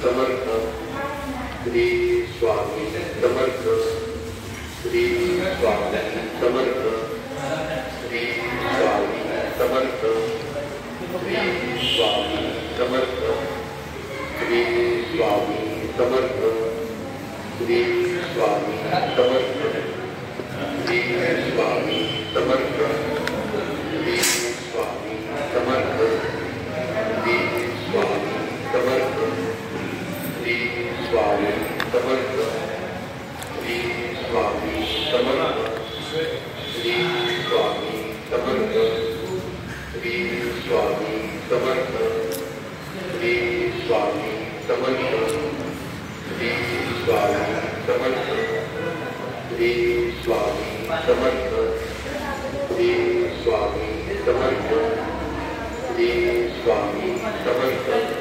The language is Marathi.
समर्थ श्री स्वामी समर्थ श्री स्वामी समर्थ श्री स्वामी समर्थ श्री स्वामी समर्थ श्री स्वामी समर्थ श्री स्वामी समर्थ श्री स्वामी समर्थ श्री स्वामी समर्थ श्री स्वामी समर्थ श्री स्वामी समर्थ श्री स्वामी समर्थ श्री स्वामी समर्थ श्री स्वामी समर्थ श्री स्वामी समर्थ श्री स्वामी समर्थ श्री स्वामी समर्थ श्री स्वामी समर्थ श्री स्वामी समर्थ